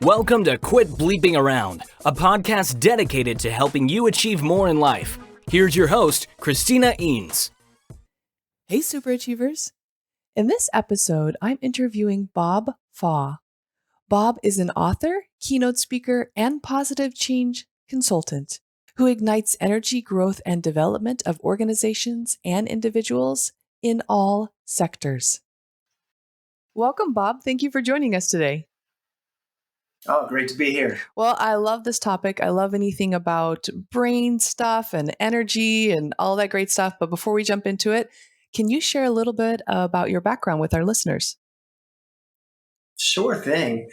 Welcome to Quit Bleeping Around, a podcast dedicated to helping you achieve more in life. Here's your host, Christina Eanes. Hey, superachievers. In this episode, I'm interviewing Bob Faw. Bob is an author, keynote speaker, and positive change consultant who ignites energy, growth, and development of organizations and individuals in all sectors. Welcome, Bob. Thank you for joining us today. Oh, great to be here. Well, I love this topic. I love anything about brain stuff and energy and all that great stuff. But before we jump into it, can you share a little bit about your background with our listeners? Sure thing.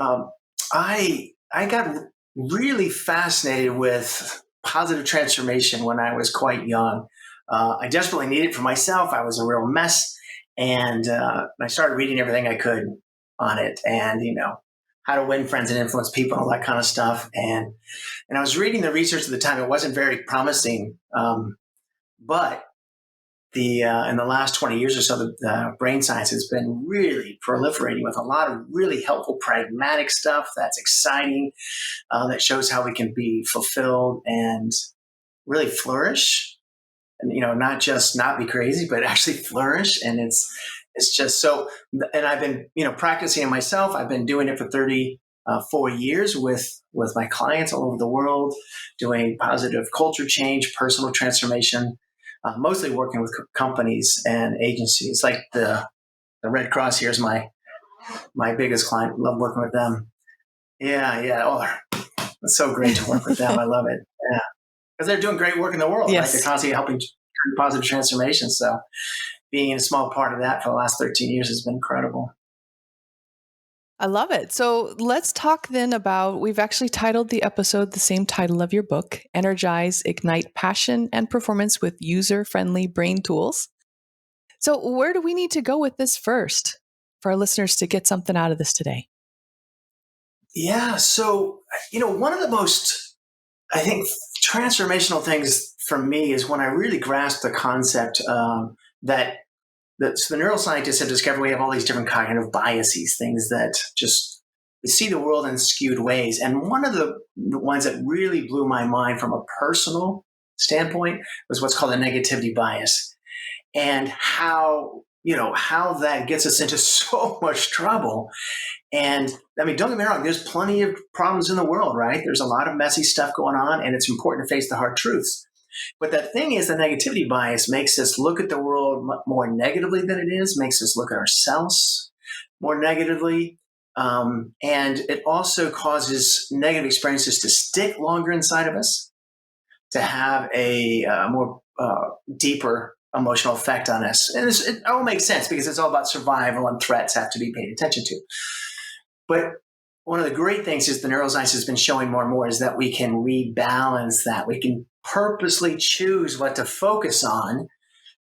I got really fascinated with positive transformation when I was quite young. I desperately needed it for myself. I was a real mess. And I started reading everything I could on it and, how to win friends and influence people, all that kind of stuff. And I was reading the research at the time. It wasn't very promising. But in the last 20 years or so, the brain science has been really proliferating with a lot of really helpful, pragmatic stuff that's exciting, that shows how we can be fulfilled and really flourish. And, not just not be crazy, but actually flourish. And it's just so, and I've been, practicing it myself. I've been doing it for 34 years with my clients all over the world, doing positive culture change, personal transformation, mostly working with companies and agencies. Like the Red Cross here is my biggest client. Love working with them. Yeah. Oh, it's so great to work with them. I love it. Yeah. Because they're doing great work in the world. Yes. Right? They're constantly helping positive transformation. So being a small part of that for the last 13 years has been incredible. I love it. So let's talk then about, we've actually titled the episode the same title of your book, Energize, Ignite Passion and Performance with User-Friendly Brain Tools. So where do we need to go with this first for our listeners to get something out of this today? Yeah. So, one of the most, I think, transformational things for me is when I really grasped the concept that the neuroscientists have discovered we have all these different cognitive biases, things that just we see the world in skewed ways. And one of the ones that really blew my mind from a personal standpoint was what's called a negativity bias, and how that gets us into so much trouble. And I mean, don't get me wrong, there's plenty of problems in the world, right? There's a lot of messy stuff going on, and it's important to face the hard truths. But the thing is, the negativity bias makes us look at the world more negatively than it is, makes us look at ourselves more negatively. And it also causes negative experiences to stick longer inside of us, to have a more deeper emotional effect on us. And it all makes sense because it's all about survival and threats have to be paid attention to. But one of the great things is the neuroscience has been showing more and more is that we can rebalance that. We can purposely choose what to focus on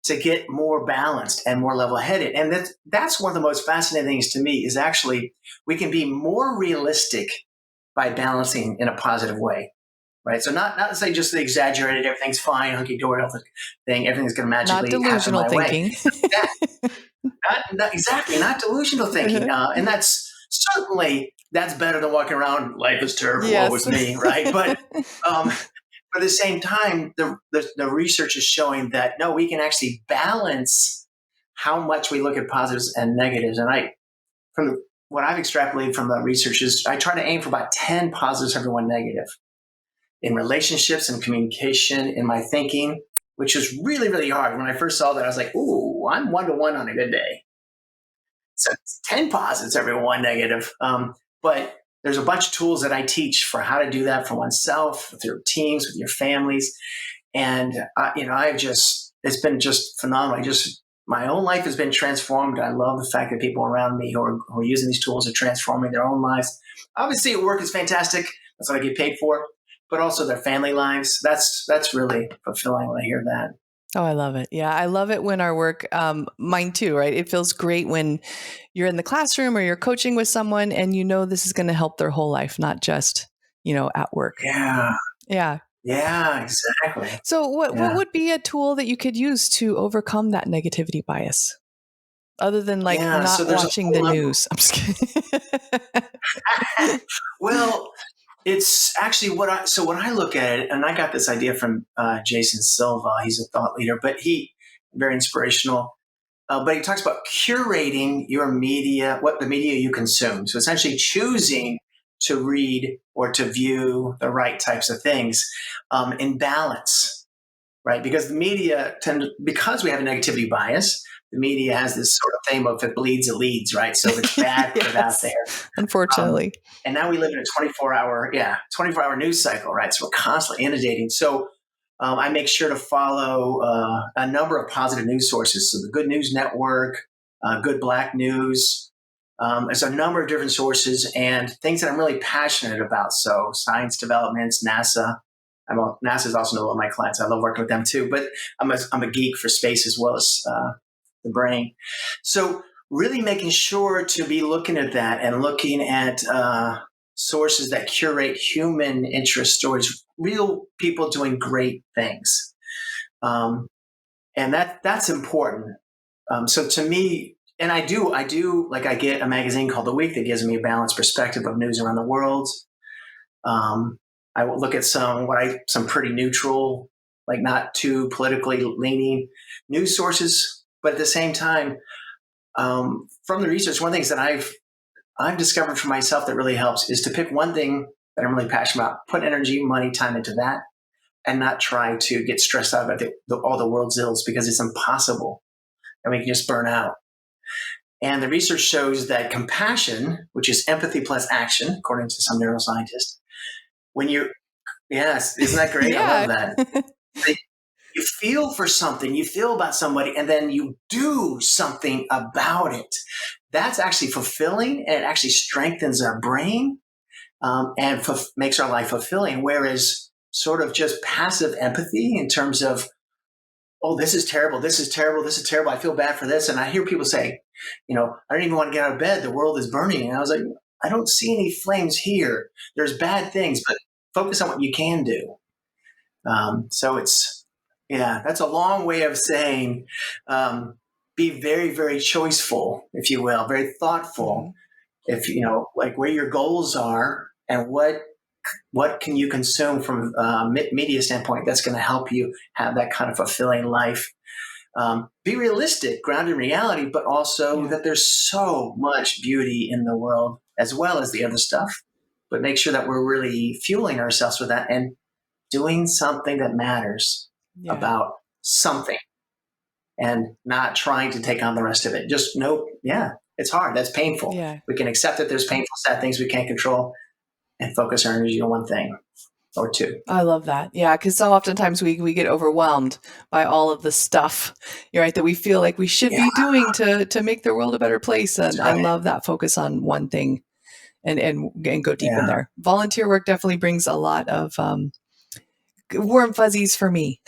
to get more balanced and more level-headed. And that's one of the most fascinating things to me is actually we can be more realistic by balancing in a positive way. Right. So not to say just the exaggerated, everything's fine, hunky-dory, thing, everything's going to magically happen my way. Not delusional thinking. Exactly. Not delusional thinking. And that's certainly, that's better than walking around, life is terrible, woe is me, right? But at the same time, the research is showing that, no, we can actually balance how much we look at positives and negatives. And what I've extrapolated from the research is I try to aim for about 10 positives, every one negative. In relationships and communication, in my thinking, which is really, really hard. When I first saw that, I was like, ooh, I'm 1-to-1 on a good day. So it's 10 positives, every one negative. But there's a bunch of tools that I teach for how to do that for oneself, with your teams, with your families. And, it's been just phenomenal. My own life has been transformed. I love the fact that people around me who are using these tools are transforming their own lives. Obviously, at work is fantastic. That's what I get paid for. But also their family lives. That's really fulfilling when I hear that. Oh, I love it. Yeah, I love it when our work, mine too, right? It feels great when you're in the classroom or you're coaching with someone and this is going to help their whole life, not just, at work. Yeah. Yeah. Yeah, exactly. So what would be a tool that you could use to overcome that negativity bias? Other than like Yeah, so not there's a watching whole the number. news. I'm just kidding. Well, it's actually what I look at it, and I got this idea from Jason Silva. He's a thought leader, but very inspirational. But he talks about curating your media, what the media you consume. So essentially choosing to read or to view the right types of things in balance, right? Because the media because we have a negativity bias, the media has this sort of thing of if it bleeds, it leads, right? So if it's bad, put it out there. Unfortunately. And now we live in a 24-hour news cycle, right? So we're constantly inundating. So I make sure to follow a number of positive news sources. So the Good News Network, Good Black News. There's a number of different sources and things that I'm really passionate about. So science developments, NASA. NASA is also one of my clients. I love working with them too. But I'm a geek for space as well as the brain. So really making sure to be looking at that and looking at sources that curate human interest stories, real people doing great things. And that's important. So to me, and I do like I get a magazine called The Week that gives me a balanced perspective of news around the world. I will look at some pretty neutral, like not too politically leaning news sources, but at the same time, from the research, one of the things that I've discovered for myself that really helps is to pick one thing that I'm really passionate about, put energy, money, time into that, and not try to get stressed out about all the world's ills because it's impossible and we can just burn out. And the research shows that compassion, which is empathy plus action, according to some neuroscientists, yes, isn't that great? Yeah. I love that. You feel for something, you feel about somebody, and then you do something about it. That's actually fulfilling, and it actually strengthens our brain and makes our life fulfilling. Whereas sort of just passive empathy in terms of, oh, this is terrible, this is terrible, this is terrible, I feel bad for this. And I hear people say, I don't even want to get out of bed, the world is burning. And I was like, I don't see any flames here. There's bad things, but focus on what you can do. So that's a long way of saying be very, very choiceful, if you will, very thoughtful. Mm-hmm. If like where your goals are and what can you consume from a media standpoint that's going to help you have that kind of fulfilling life. Be realistic, grounded in reality, but also that there's so much beauty in the world as well as the other stuff. But make sure that we're really fueling ourselves with that and doing something that matters about something and not trying to take on the rest of it. Just it's hard. That's painful. Yeah. We can accept that there's painful, sad things we can't control and focus our energy on one thing or two. I love that. Yeah, because so oftentimes we get overwhelmed by all of the stuff, right, that we feel like we should be doing to make the world a better place. And I love that focus on one thing and go deep in there. Volunteer work definitely brings a lot of warm fuzzies for me.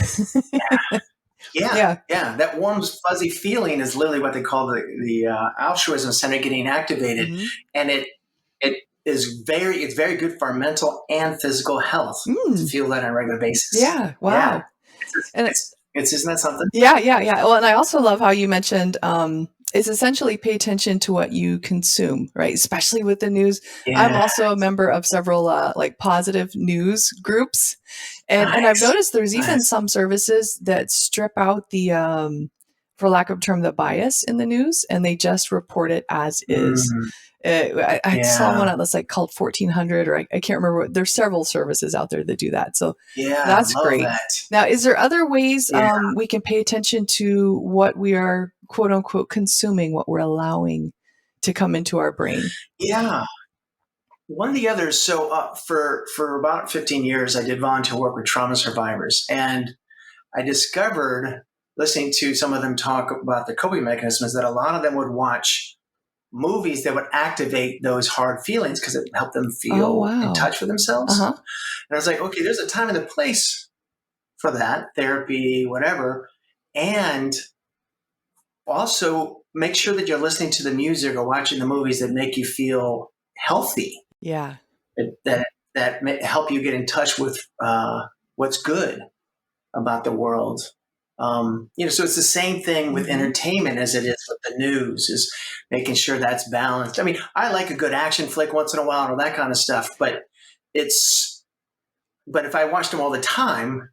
Yeah. That warm fuzzy feeling is literally what they call the altruism center getting activated, and it's very good for our mental and physical health to feel that on a regular basis. Yeah, wow. Yeah. Isn't that something? Yeah. Well, and I also love how you mentioned is essentially pay attention to what you consume, right? Especially with the news. Yeah. I'm also a member of several like positive news groups. And I've noticed there's even some services that strip out the, for lack of a term, the bias in the news, and they just report it as is. I saw one that's like called 1400, or I can't remember. There's several services out there that do that. So that's great. Now, is there other ways we can pay attention to what we are, quote unquote, consuming, what we're allowing to come into our brain? Yeah. One of the others, so for about 15 years, I did volunteer work with trauma survivors. And I discovered, listening to some of them talk about the coping mechanisms, that a lot of them would watch movies that would activate those hard feelings because it helped them feel in touch with themselves. And I was like, okay, there's a time and a place for that, therapy, whatever. And also make sure that you're listening to the music or watching the movies that make you feel healthy. Yeah. That help you get in touch with what's good about the world. So it's the same thing with entertainment as it is with the news, is making sure that's balanced. I mean, I like a good action flick once in a while and all that kind of stuff, but if I watched them all the time,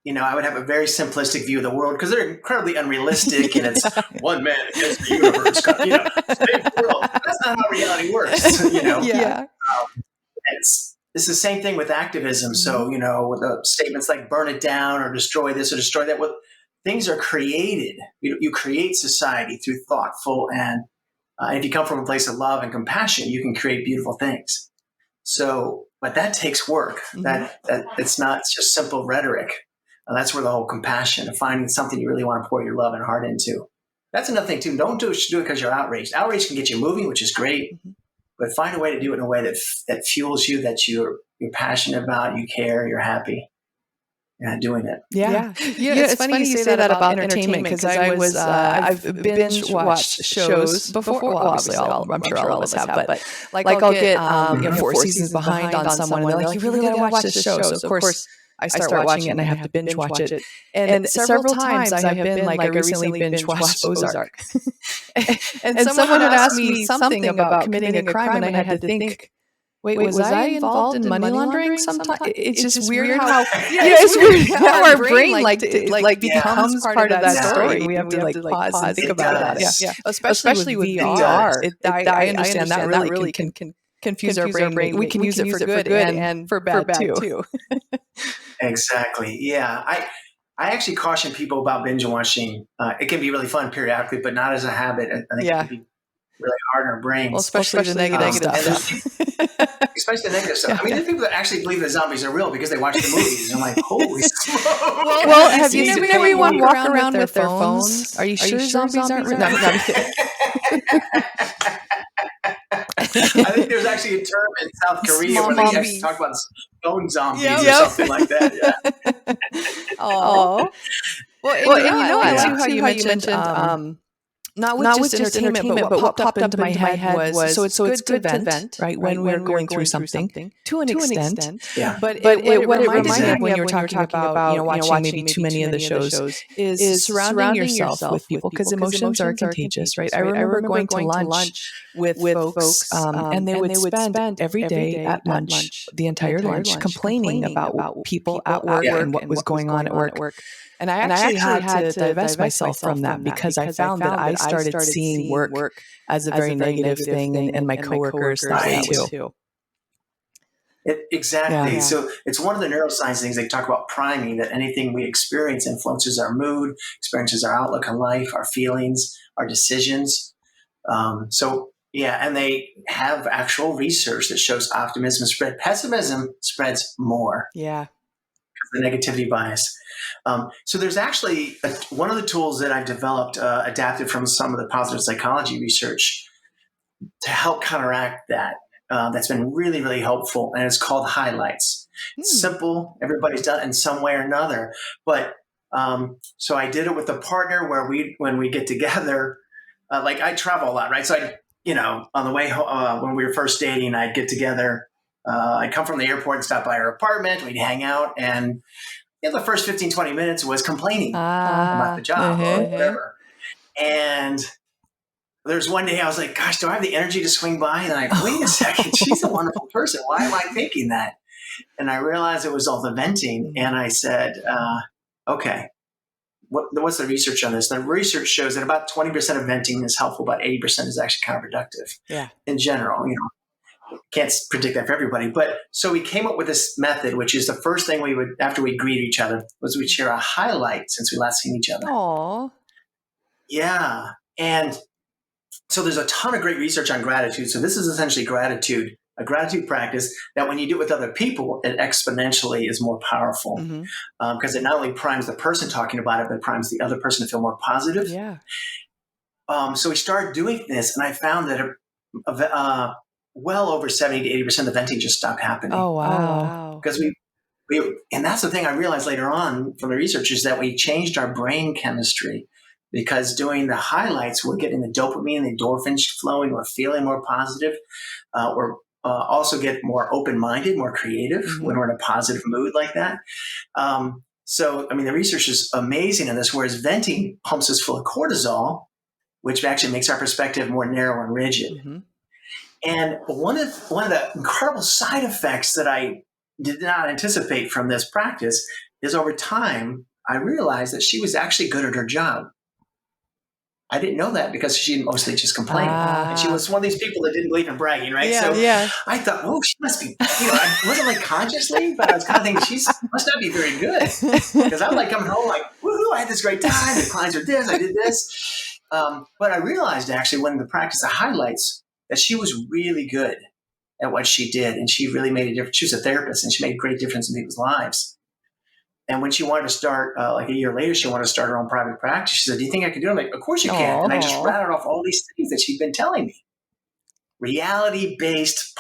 I would have a very simplistic view of the world because they're incredibly unrealistic and it's one man against the universe. Save the world. That's not how reality works. Yeah. It's the same thing with activism. So, with the statements like burn it down or destroy this or destroy that, things are created. You create society through thoughtful and if you come from a place of love and compassion, you can create beautiful things. So, but that takes work. That it's not just simple rhetoric. That's where the whole compassion of finding something you really want to pour your love and heart into. That's another thing too. Don't do it because you're outraged. Outrage can get you moving, which is great, but find a way to do it in a way that fuels you, that you're passionate about, you care, you're happy. Doing it. Yeah. It's funny you say that about entertainment because I've binge watched shows before. Well, obviously, I'm sure all of us have, but I'll get 4 seasons behind on someone, and they're like, "You really got to watch this show." So of course, I start watching it, and I have to binge watch it. And several times I have been like, I recently binge watched Ozark, and someone had asked me something about committing a crime, and I had to think. Wait, was I involved in money laundering sometime? It's just weird how it's weird how our brain becomes part of that story. We have to pause and think about that. Yeah. Especially with VR. I understand that really can confuse our brain. We can use it for good and for bad too. Exactly. Yeah. I actually caution people about binge watching. It can be really fun periodically, but not as a habit. I think it can be really hard on our brains. Well, especially the negative stuff. Especially the negative stuff. I mean, there's people that actually believe that zombies are real because they watch the movies. And I'm like, holy smokes. Well, have you seen everyone walk around with their phones? Are you sure zombies aren't real? No, I'm kidding. I think there's actually a term in South Korea where they actually talk about phone zombies or something like that. Yeah. Oh. Well, I like how you mentioned not with just entertainment, but what popped into my head was so it's good to vent, right? When we're going through something to an extent. Yeah. But what it reminded me of when you were talking about watching maybe too many of the shows is surrounding yourself with people because emotions are contagious, right? I remember going to lunch with folks, and they would spend every day at lunch, the entire lunch, complaining about people at work and what was going on at work. And I actually had to divest myself from that because I found that I started seeing work as a very negative thing, and my coworkers that way too. Exactly. Yeah. So it's one of the neuroscience things they talk about priming, that anything we experience influences our mood, experiences our outlook on life, our feelings, our decisions. And they have actual research that shows optimism spread. Pessimism spreads more. Yeah. The negativity bias. So there's actually one of the tools that I've developed, adapted from some of the positive psychology research to help counteract that. That's been really, really helpful. And it's called highlights. It's simple. Everybody's done it in some way or another. But so I did it with a partner where when we get together, like I travel a lot, right? So on the way home, when we were first dating, I'd get together. I'd come from the airport and stop by her apartment. We'd hang out. And the first 15, 20 minutes was complaining about the job or whatever. And there's one day I was like, gosh, do I have the energy to swing by? And I'm like, wait a second, she's a wonderful person. Why am I thinking that? And I realized it was all the venting. And I said, okay, what's the research on this? The research shows that about 20% of venting is helpful. About 80% is actually counterproductive in general, Can't predict that for everybody. But so we came up with this method, which is the first thing we would, after we greet each other, was we'd share a highlight since we last seen each other. Aww. Yeah. And so there's a ton of great research on gratitude. So this is essentially gratitude, a gratitude practice that when you do it with other people, it exponentially is more powerful because it not only primes the person talking about it, but it primes the other person to feel more positive. Yeah. So we started doing this, and I found that well over 70 to 80% of the venting just stopped happening. Oh, wow. Because and that's the thing I realized later on from the research is that we changed our brain chemistry because doing the highlights, we're getting the dopamine, the endorphins flowing, we're feeling more positive. We're also get more open-minded, more creative when we're in a positive mood like that. So, I mean, the research is amazing in this, whereas venting pumps us full of cortisol, which actually makes our perspective more narrow and rigid. Mm-hmm. And one of the incredible side effects that I did not anticipate from this practice is over time, I realized that she was actually good at her job. I didn't know that because she mostly just complained. And she was one of these people that didn't believe in bragging, right? Yeah, I thought, oh, she must be, I wasn't like consciously, but I was kind of thinking she must not be very good. Because I'm like coming home like, woohoo, I had this great time. The clients are this, I did this. But I realized actually when the practice of highlights that she was really good at what she did. And she really made a difference. She was a therapist and she made a great difference in people's lives. And when she wanted to start, like a year later, she wanted to start her own private practice. She said, do you think I can do it? I'm like, of course you can. And I just rattled off all these things that she'd been telling me. Reality-based,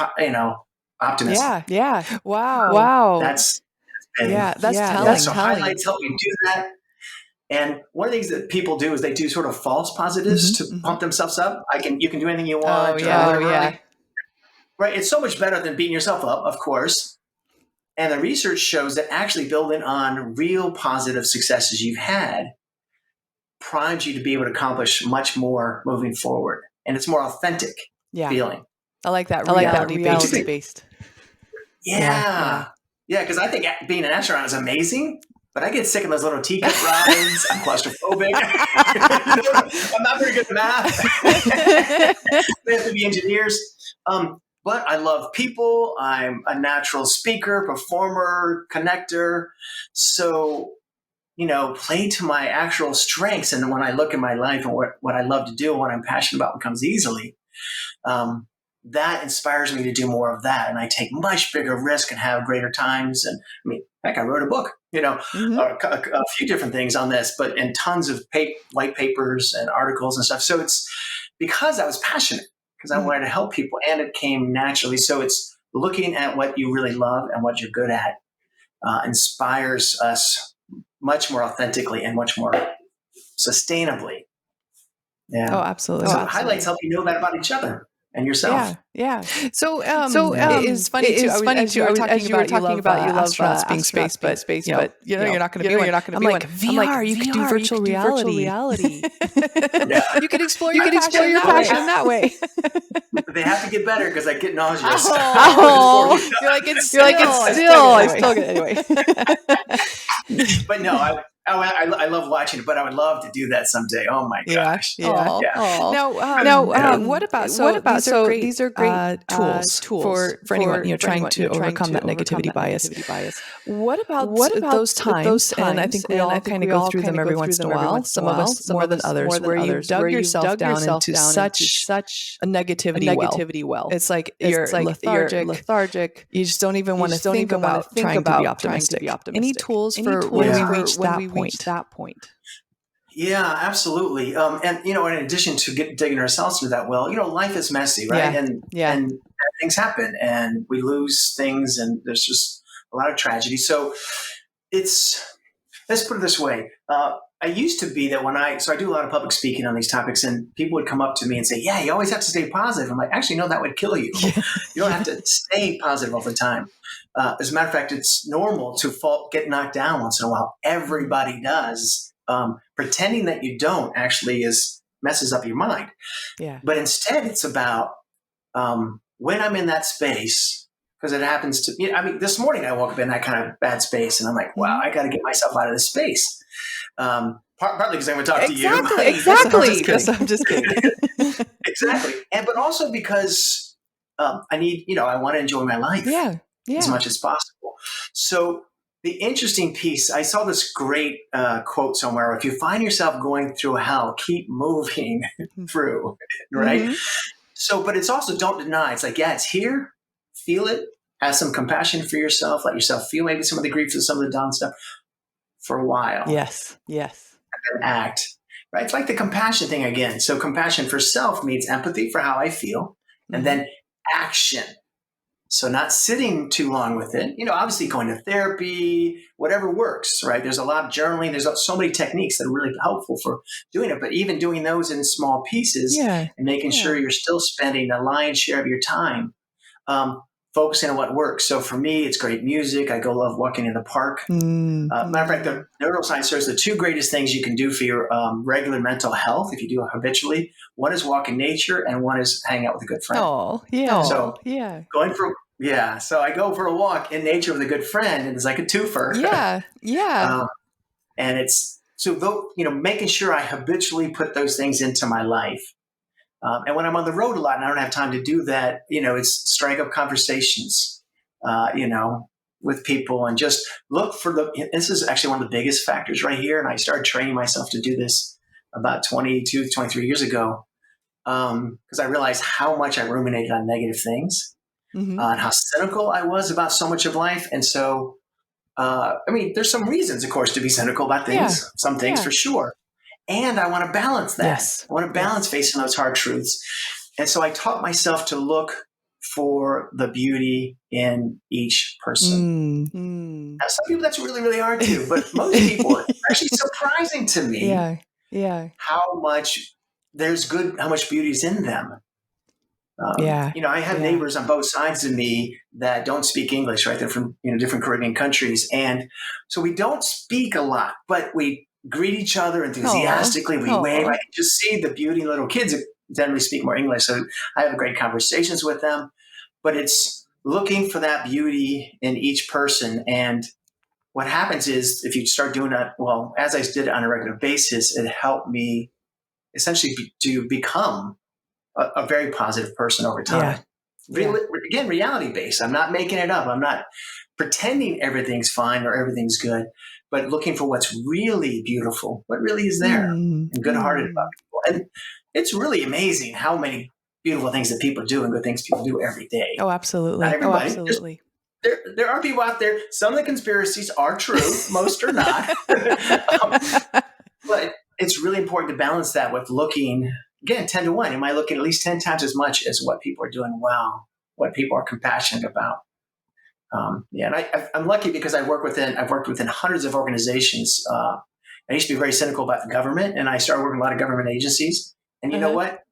optimism. Yeah. Wow. That's telling. So highlights help you do that. And one of the things that people do is they do sort of false positives to pump themselves up. You can do anything you want. Right. It's so much better than beating yourself up, of course. And the research shows that actually building on real positive successes you've had primes you to be able to accomplish much more moving forward. And it's more authentic feeling. I like that reality-based. Yeah. Because I think being an astronaut is amazing, but I get sick of those little teacup rides. I'm claustrophobic. I'm not very good at math. They have to be engineers. But I love people. I'm a natural speaker, performer, connector. So, play to my actual strengths. And when I look at my life and what I love to do and what I'm passionate about comes easily, that inspires me to do more of that. And I take much bigger risk and have greater times. And heck, I wrote a book, a few different things on this, and tons of white papers and articles and stuff. So it's because I was passionate. Because I wanted to help people, and it came naturally. So it's looking at what you really love and what you're good at inspires us much more authentically and much more sustainably. Yeah. Oh, absolutely. So highlights help you know that about each other and yourself. Yeah. So it's funny too. As you were talking about you love astronauts being space, but you're not going to be one. You're not going to be one. VR, you could do virtual reality. You could explore your passion that way. They have to get better because I get nauseous. You're like it's still. I still get anyway. But no, I love watching it, but I would love to do that someday. Oh my gosh! Yeah. Now, what about these are great tools for anyone trying to overcome that negativity bias. What about those times? And I think we all kind of go through them every once in a while. Some of us more than others, where you dug yourself down into such a negativity well. It's like you're lethargic. You just don't even want to think about trying to be optimistic. Any tools for when we reach that point? Yeah, absolutely. And in addition to digging ourselves through that well, life is messy, right? And things happen, and we lose things, and there's just a lot of tragedy. So let's put it this way. I used to be that I do a lot of public speaking on these topics, and people would come up to me and say, yeah, you always have to stay positive. I'm like, actually, no, that would kill you. You don't have to stay positive all the time. As a matter of fact, it's normal to get knocked down once in a while. Everybody does. Pretending that you don't actually messes up your mind. Yeah. But instead, it's about when I'm in that space, because it happens to me. This morning I woke up in that kind of bad space, and I'm like, wow, I got to get myself out of this space. Partly because I'm going to talk to you. Exactly. I'm just kidding. Exactly. But also because I want to enjoy my life as much as possible. So the interesting piece, I saw this great quote somewhere: if you find yourself going through hell, keep moving through, right? Mm-hmm. So, but it's also, don't deny. It's like, it's here, feel it, have some compassion for yourself, let yourself feel maybe some of the grief and some of the down stuff for a while. Yes. And then act, right? It's like the compassion thing again. So compassion for self means empathy for how I feel, and then action. So not sitting too long with it, obviously going to therapy, whatever works, right? There's a lot of journaling. There's so many techniques that are really helpful for doing it, but even doing those in small pieces and making sure you're still spending a lion's share of your time focusing on what works. So for me, it's great music. I love walking in the park. Matter of fact, the neuroscience says the two greatest things you can do for your regular mental health, if you do it habitually, one is walk in nature and one is hang out with a good friend. Oh, yeah. So yeah. So I go for a walk in nature with a good friend, and it's like a twofer. Yeah. Yeah. And it's making sure I habitually put those things into my life. And when I'm on the road a lot and I don't have time to do that, it's strike up conversations, with people and just look for this is actually one of the biggest factors right here. And I started training myself to do this about 22, 23 years ago. Because I realized how much I ruminated on negative things, and how cynical I was about so much of life. And so, there's some reasons, of course, to be cynical about things, some things for sure. And I want to balance that. Yes. I want to balance facing those hard truths. And so I taught myself to look for the beauty in each person. Now, some people that's really, really hard to, but most people, it's actually surprising to me how much beauty is in them. I have neighbors on both sides of me that don't speak English, right? They're from different Caribbean countries. And so we don't speak a lot, but we greet each other enthusiastically. We wave. I can just see the beauty in little kids that generally speak more English. So I have great conversations with them. But it's looking for that beauty in each person. And what happens is if you start doing that, well, as I did it on a regular basis, it helped me essentially to become a very positive person over time. Again, reality-based. I'm not making it up. I'm not pretending everything's fine or everything's good, but looking for what's really beautiful, what really is there, and good-hearted about people. And it's really amazing how many beautiful things that people do and good things people do every day. Oh, absolutely. Not everybody. Oh, absolutely. There are people out there. Some of the conspiracies are true. Most are not. But it's really important to balance that with looking, again, 10 to 1. Am I looking at least 10 times as much as what people are doing well, what people are compassionate about? And I'm lucky because I've worked within hundreds of organizations. I used to be very cynical about the government, and I started working with a lot of government agencies. And you know what?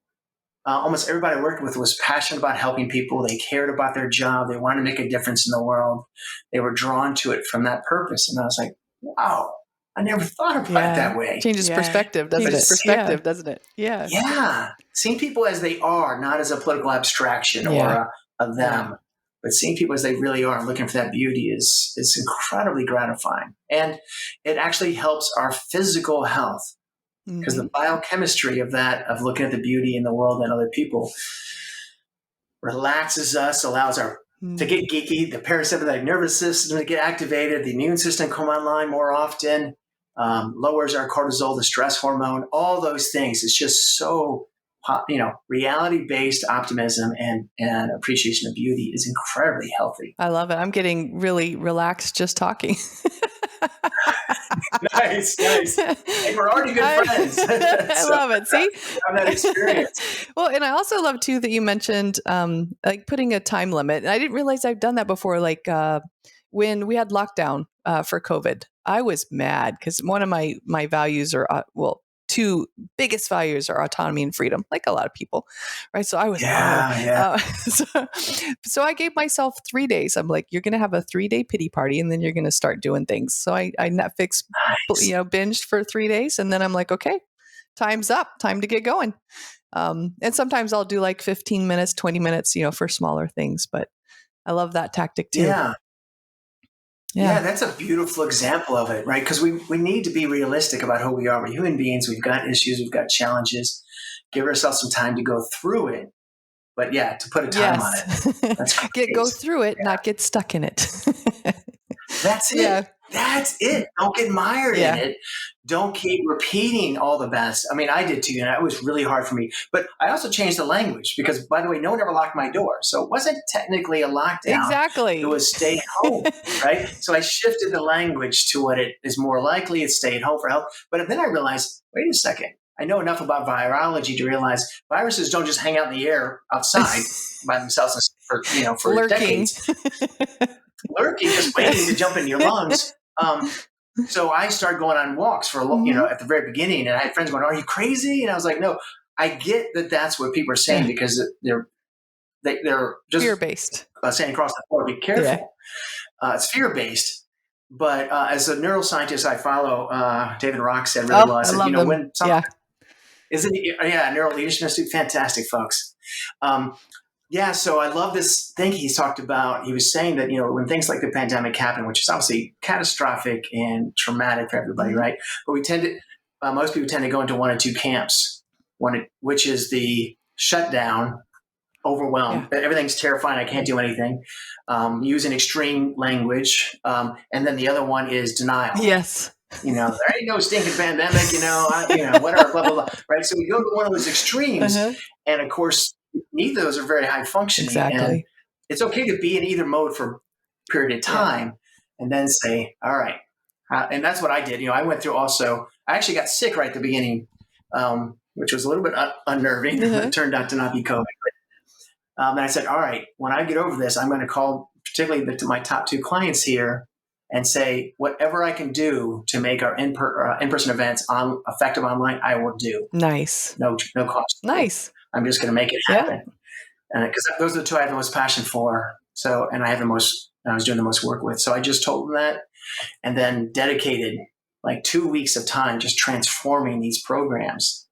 Almost everybody I worked with was passionate about helping people. They cared about their job. They wanted to make a difference in the world. They were drawn to it from that purpose. And I was like, wow, I never thought about it that way. Changes perspective, doesn't it? Yeah. Yeah. Seeing people as they are, not as a political abstraction or a them, but seeing people as they really are and looking for that beauty is incredibly gratifying. And it actually helps our physical health. Because the biochemistry of looking at the beauty in the world and other people relaxes us, allows to get geeky, the parasympathetic nervous system to get activated, the immune system come online more often, lowers our cortisol, the stress hormone, all those things. It's just so, reality-based optimism and appreciation of beauty is incredibly healthy. I love it. I'm getting really relaxed just talking. Nice. Hey, we're already good friends. I love it. See? Have that experience. Well, and I also love too that you mentioned like putting a time limit. I didn't realize I've done that before. Like when we had lockdown for COVID, I was mad because one of my values are two biggest values are autonomy and freedom, like a lot of people, right? So I was, so I gave myself 3 days. I'm like, you're going to have a 3-day pity party, and then you're going to start doing things. So I Netflix, binged for 3 days, and then I'm like, okay, time's up, time to get going. And sometimes I'll do like 15 minutes, 20 minutes, for smaller things, but I love that tactic too. Yeah, that's a beautiful example of it, right? Because we need to be realistic about who we are. We're human beings. We've got issues. We've got challenges. Give ourselves some time to go through it. But to put a time on it. That's go through it, not get stuck in it. That's it. Yeah. That's it. Don't get mired in it. Don't keep repeating all the best. I mean, I did too, and it was really hard for me. But I also changed the language because, by the way, no one ever locked my door. So it wasn't technically a lockdown. Exactly. It was stay home, right? So I shifted the language to what it is more likely. It's stay at home for health. But then I realized, wait a second. I know enough about virology to realize viruses don't just hang out in the air outside by themselves for decades. Lurking, just waiting to jump in your lungs. So I started going on walks for at the very beginning, and I had friends going, "Are you crazy?" And I was like, "No, I get that that's what people are saying because they're just fear-based. saying across the board, be careful. It's fear-based. But as a neuroscientist I follow, David Rock said really well. I said, when something Neuro Leadership Institute, fantastic folks. So I love this thing he's talked about. He was saying that, when things like the pandemic happen, which is obviously catastrophic and traumatic for everybody, right? But most people tend to go into one of two camps, which is the shutdown, overwhelmed. Everything's terrifying. I can't do anything. Using extreme language. And then the other one is denial. Yes. There ain't no stinking pandemic, whatever, blah, blah, blah. Right. So we go to one of those extremes. And of course, neither of those are very high functioning. Exactly. And it's okay to be in either mode for a period of time and then say, all right. And that's what I did. I went through also, I actually got sick right at the beginning, which was a little bit unnerving. It turned out to not be COVID. And I said, all right, when I get over this, I'm going to call particularly to my top 2 clients here and say, whatever I can do to make our in-person events effective online, I will do. Nice. No cost. Nice. I'm just going to make it happen. Because those are the 2 I have the most passion for. So, and I was doing the most work with. So I just told them that and then dedicated like 2 weeks of time just transforming these programs.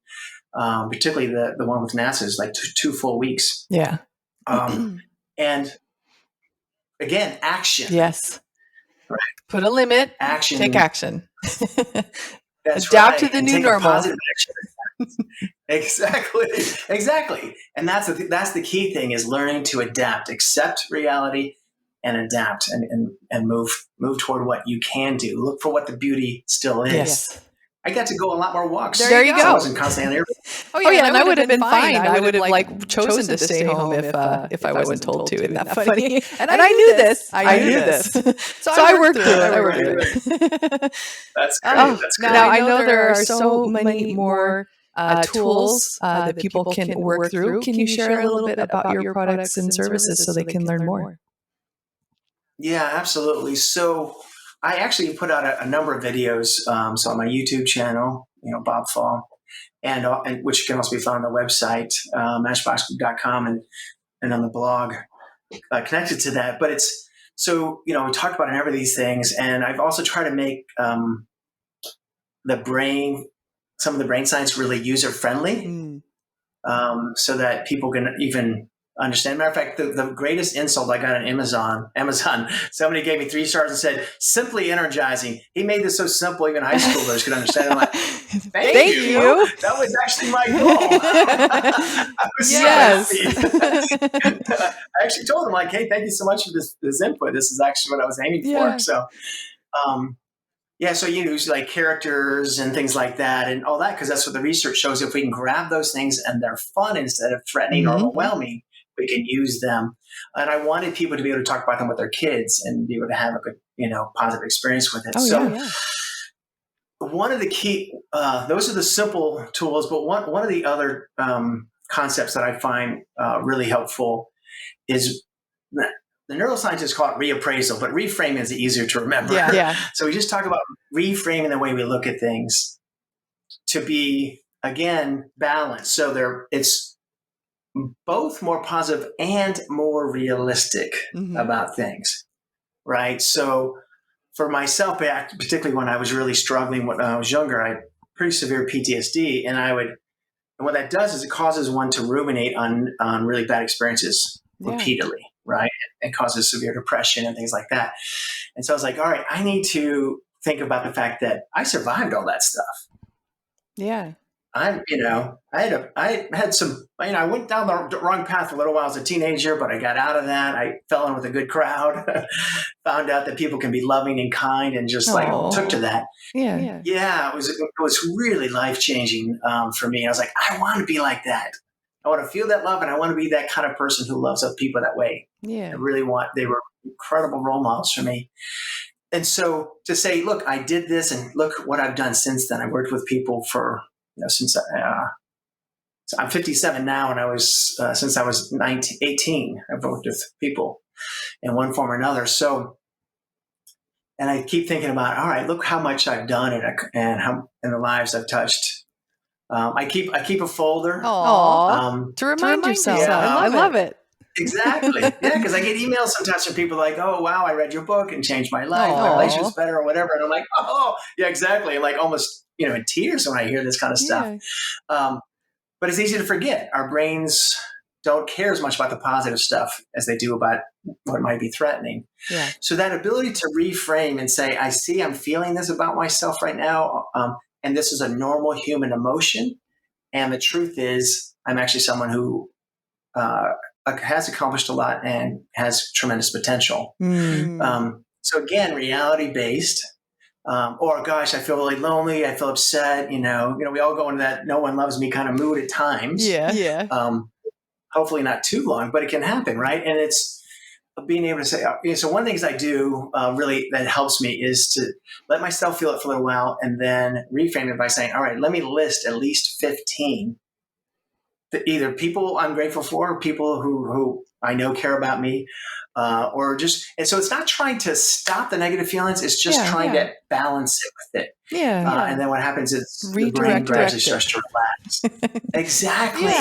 Particularly the one with NASA is like 2 full weeks. Yeah. And again, action. Yes. Right. Put a limit. Action. Take action. That's Adapt to the and new take normal. A positive action. Exactly. And that's the key thing is learning to adapt, accept reality, and adapt, and move toward what you can do. Look for what the beauty still is. Yes. I got to go a lot more walks. There you go. I wasn't constantly on Oh yeah, and I would have been fine. I would have chosen to stay home if I wasn't told to. Isn't that funny? And I knew this. I knew this. So I worked through it. That's great. That's great. Now I know there are so many more tools that people can work through. Can you share a little bit about your products and services so they can learn more? Yeah, absolutely. So I actually put out a number of videos. So on my YouTube channel, Bob Faw, and which can also be found on the website, matchboxgroup.com, and on the blog connected to that. But it's so we talked about a number of these things, and I've also tried to make some of the brain science really user friendly, so that people can even understand. Matter of fact, the greatest insult I got on Amazon, somebody gave me 3 stars and said, simply energizing. He made this so simple, even high schoolers could understand. I'm like, thank you. That was actually my goal. I was so happy. I actually told him, like, hey, thank you so much for this input. This is actually what I was aiming for. So, so you use like characters and things like that and all that, because that's what the research shows. If we can grab those things and they're fun instead of threatening or overwhelming, we can use them. And I wanted people to be able to talk about them with their kids and be able to have a good, positive experience with it. One of the key, those are the simple tools, but one of the other concepts that I find really helpful is the neuroscientists call it reappraisal, but reframing is easier to remember. So we just talk about reframing the way we look at things to be, again, balanced. So it's both more positive and more realistic about things, right? So for myself, particularly when I was really struggling when I was younger, I had pretty severe PTSD, and what that does is it causes one to ruminate on really bad experiences repeatedly, right? It causes severe depression and things like that. And so I was like, all right, I need to think about the fact that I survived all that stuff. Yeah. I had some, I went down the wrong path for a little while as a teenager, but I got out of that. I fell in with a good crowd, found out that people can be loving and kind, and just took to that. Yeah. It was really life-changing for me. I was like, I want to be like that. I want to feel that love, and I want to be that kind of person who loves other people that way. Yeah. They were incredible role models for me. And so to say, look, I did this, and look what I've done since then. I worked with people for, since so I'm 57 now, and I was since I was 18. I've worked with people in one form or another. So, and I keep thinking about, all right, look how much I've done and how in the lives I've touched. I keep a folder to remind yourself. I love it. Exactly. Yeah, because I get emails sometimes from people like, "Oh, wow, I read your book and changed my life. My relationship's better," or whatever. And I'm like, "Oh, yeah, exactly." I'm like almost, in tears when I hear this kind of stuff. But it's easy to forget. Our brains don't care as much about the positive stuff as they do about what might be threatening. Yeah. So that ability to reframe and say, I see I'm feeling this about myself right now, and this is a normal human emotion. And the truth is, I'm actually someone who has accomplished a lot and has tremendous potential. So again, reality-based. Or gosh, I feel really lonely. I feel upset. We all go into that "no one loves me" kind of mood at times. Yeah. Hopefully not too long, but it can happen, right? And it's being able to say. So one of the things I do really that helps me is to let myself feel it for a little while, and then reframe it by saying, "All right, let me list at least 15 either people I'm grateful for, people who I know care about me." And so it's not trying to stop the negative feelings. It's just trying to balance it with it. And then what happens is the brain gradually starts to relax. Exactly.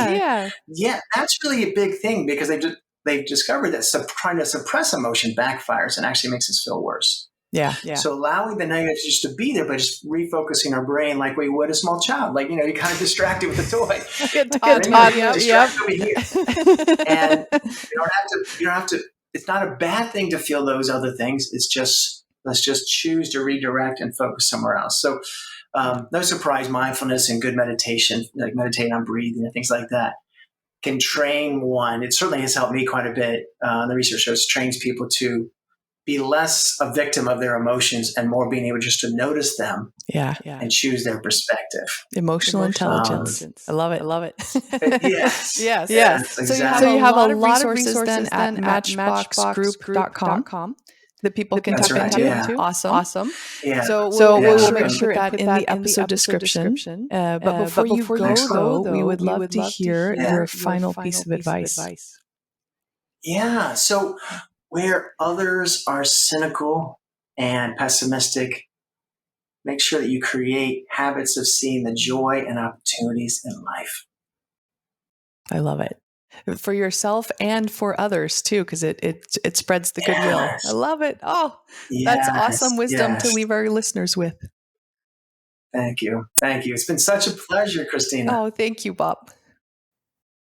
Yeah. That's really a big thing because they've discovered that trying to suppress emotion backfires and actually makes us feel worse. Yeah. So allowing the negatives just to be there, but just refocusing our brain like we would a small child. Like, you kind of distract it with a toy. Distract over here. And you don't have to, it's not a bad thing to feel those other things. It's just, let's just choose to redirect and focus somewhere else. So no surprise, mindfulness and good meditation, like meditating on breathing and things like that, can train one. It certainly has helped me quite a bit. The research shows trains people to be less a victim of their emotions and more being able just to notice them and choose their perspective. Emotional intelligence. I love it. Yes. Exactly. So you have a lot of resources then at matchboxgroup.com that people can tap into. Yeah. Awesome. Yeah. So we'll make sure and put that in the episode description. But before you go, though, we would love to hear your final piece of advice. Yeah. So where others are cynical and pessimistic, make sure that you create habits of seeing the joy and opportunities in life. I love it. For yourself and for others too, because it spreads the goodwill. I love it. Oh, that's awesome wisdom to leave our listeners with. Thank you. It's been such a pleasure, Christina. Oh, thank you, Bob.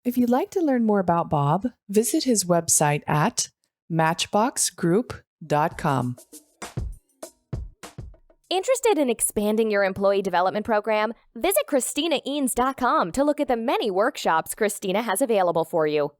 If you'd like to learn more about Bob, visit his website at matchboxgroup.com. Interested in expanding your employee development program? Visit ChristinaEanes.com to look at the many workshops Christina has available for you.